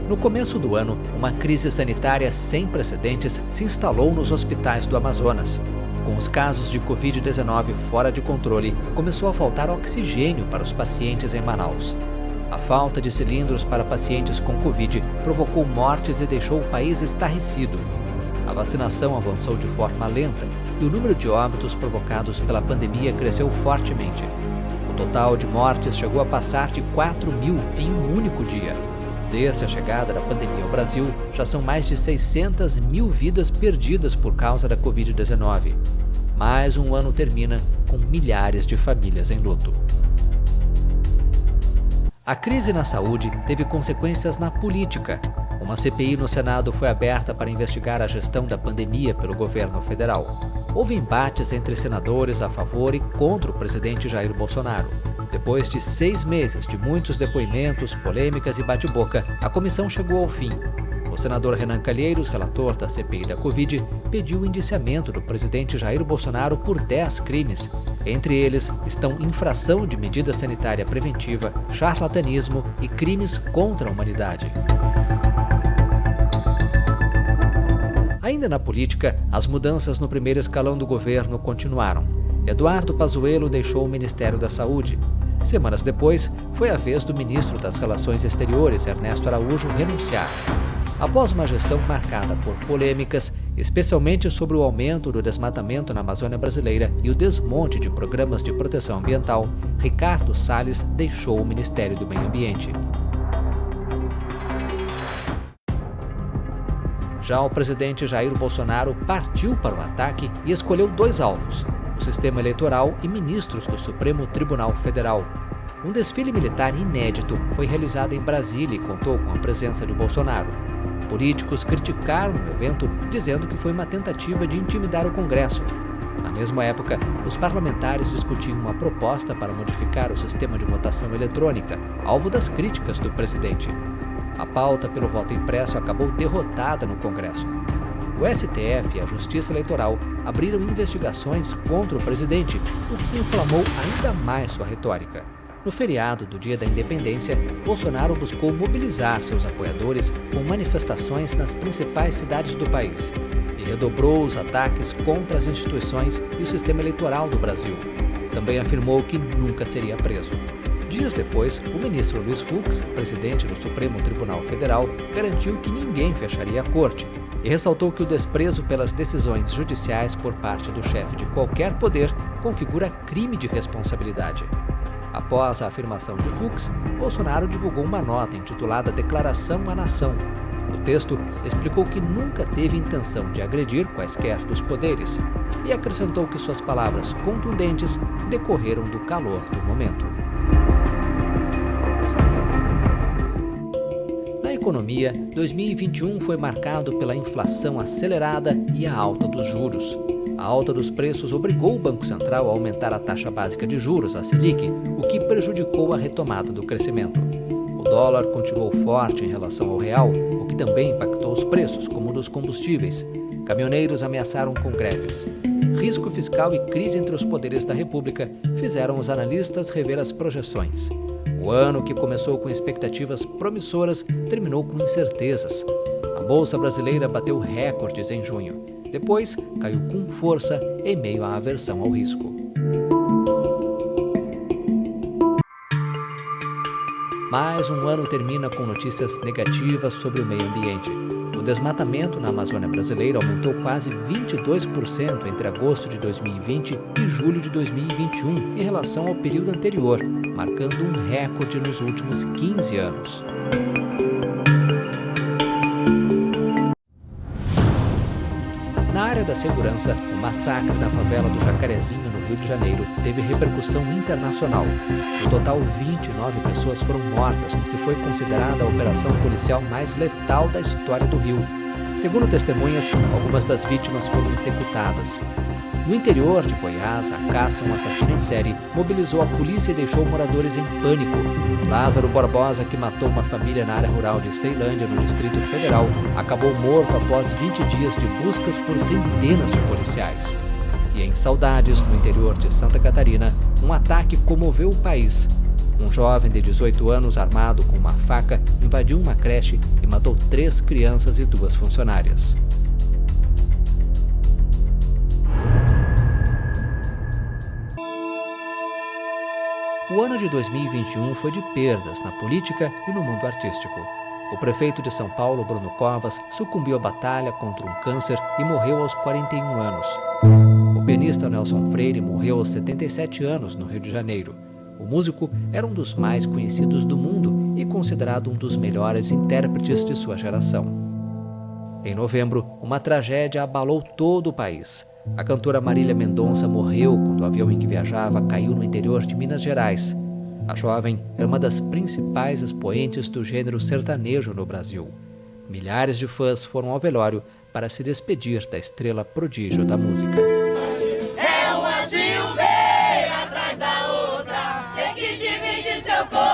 No começo do ano, uma crise sanitária sem precedentes se instalou nos hospitais do Amazonas. Com os casos de Covid-19 fora de controle, começou a faltar oxigênio para os pacientes em Manaus. A falta de cilindros para pacientes com Covid provocou mortes e deixou o país estarrecido. A vacinação avançou de forma lenta e o número de óbitos provocados pela pandemia cresceu fortemente. O total de mortes chegou a passar de 4.000 em um único dia. Desde a chegada da pandemia ao Brasil, já são mais de 600.000 vidas perdidas por causa da Covid-19. Mais um ano termina com milhares de famílias em luto. A crise na saúde teve consequências na política. Uma CPI no Senado foi aberta para investigar a gestão da pandemia pelo governo federal. Houve embates entre senadores a favor e contra o presidente Jair Bolsonaro. Depois de 6 meses de muitos depoimentos, polêmicas e bate-boca, a comissão chegou ao fim. O senador Renan Calheiros, relator da CPI da Covid, pediu o indiciamento do presidente Jair Bolsonaro por 10 crimes. Entre eles estão infração de medida sanitária preventiva, charlatanismo e crimes contra a humanidade. Ainda na política, as mudanças no primeiro escalão do governo continuaram. Eduardo Pazuello deixou o Ministério da Saúde. Semanas depois, foi a vez do ministro das Relações Exteriores, Ernesto Araújo, renunciar. Após uma gestão marcada por polêmicas, especialmente sobre o aumento do desmatamento na Amazônia brasileira e o desmonte de programas de proteção ambiental, Ricardo Salles deixou o Ministério do Meio Ambiente. Já o presidente Jair Bolsonaro partiu para o ataque e escolheu 2 alvos: o sistema eleitoral e ministros do Supremo Tribunal Federal. Um desfile militar inédito foi realizado em Brasília e contou com a presença de Bolsonaro. Políticos criticaram o evento, dizendo que foi uma tentativa de intimidar o Congresso. Na mesma época, os parlamentares discutiam uma proposta para modificar o sistema de votação eletrônica, alvo das críticas do presidente. A pauta pelo voto impresso acabou derrotada no Congresso. O STF e a Justiça Eleitoral abriram investigações contra o presidente, o que inflamou ainda mais sua retórica. No feriado do Dia da Independência, Bolsonaro buscou mobilizar seus apoiadores com manifestações nas principais cidades do país e redobrou os ataques contra as instituições e o sistema eleitoral do Brasil. Também afirmou que nunca seria preso. Dias depois, o ministro Luiz Fux, presidente do Supremo Tribunal Federal, garantiu que ninguém fecharia a corte e ressaltou que o desprezo pelas decisões judiciais por parte do chefe de qualquer poder configura crime de responsabilidade. Após a afirmação de Fux, Bolsonaro divulgou uma nota intitulada Declaração à Nação. No texto, explicou que nunca teve intenção de agredir quaisquer dos poderes e acrescentou que suas palavras contundentes decorreram do calor do momento. Na economia, 2021 foi marcado pela inflação acelerada e a alta dos juros. A alta dos preços obrigou o Banco Central a aumentar a taxa básica de juros, a Selic, o que prejudicou a retomada do crescimento. O dólar continuou forte em relação ao real, o que também impactou os preços, como o dos combustíveis. Caminhoneiros ameaçaram com greves. Risco fiscal e crise entre os poderes da República fizeram os analistas rever as projeções. O ano, que começou com expectativas promissoras, terminou com incertezas. A Bolsa Brasileira bateu recordes em junho. Depois, caiu com força em meio à aversão ao risco. Mais um ano termina com notícias negativas sobre o meio ambiente. O desmatamento na Amazônia brasileira aumentou quase 22% entre agosto de 2020 e julho de 2021 em relação ao período anterior, marcando um recorde nos últimos 15 anos. Na área da segurança, o massacre na favela do Jacarezinho, no Rio de Janeiro, teve repercussão internacional. No total, 29 pessoas foram mortas, no que foi considerada a operação policial mais letal da história do Rio. Segundo testemunhas, algumas das vítimas foram executadas. No interior de Goiás, a caça a um assassino em série mobilizou a polícia e deixou moradores em pânico. Lázaro Barbosa, que matou uma família na área rural de Ceilândia, no Distrito Federal, acabou morto após 20 dias de buscas por centenas de policiais. E em Saudades, no interior de Santa Catarina, um ataque comoveu o país. Um jovem de 18 anos armado com uma faca invadiu uma creche e matou 3 crianças e 2 funcionárias. O ano de 2021 foi de perdas na política e no mundo artístico. O prefeito de São Paulo, Bruno Covas, sucumbiu à batalha contra um câncer e morreu aos 41 anos. O pianista Nelson Freire morreu aos 77 anos no Rio de Janeiro. O músico era um dos mais conhecidos do mundo e considerado um dos melhores intérpretes de sua geração. Em novembro, uma tragédia abalou todo o país. A cantora Marília Mendonça morreu quando o avião em que viajava caiu no interior de Minas Gerais. A jovem era uma das principais expoentes do gênero sertanejo no Brasil. Milhares de fãs foram ao velório para se despedir da estrela prodígio da música. É uma ciumeira atrás da outra, tem que dividir seu corpo.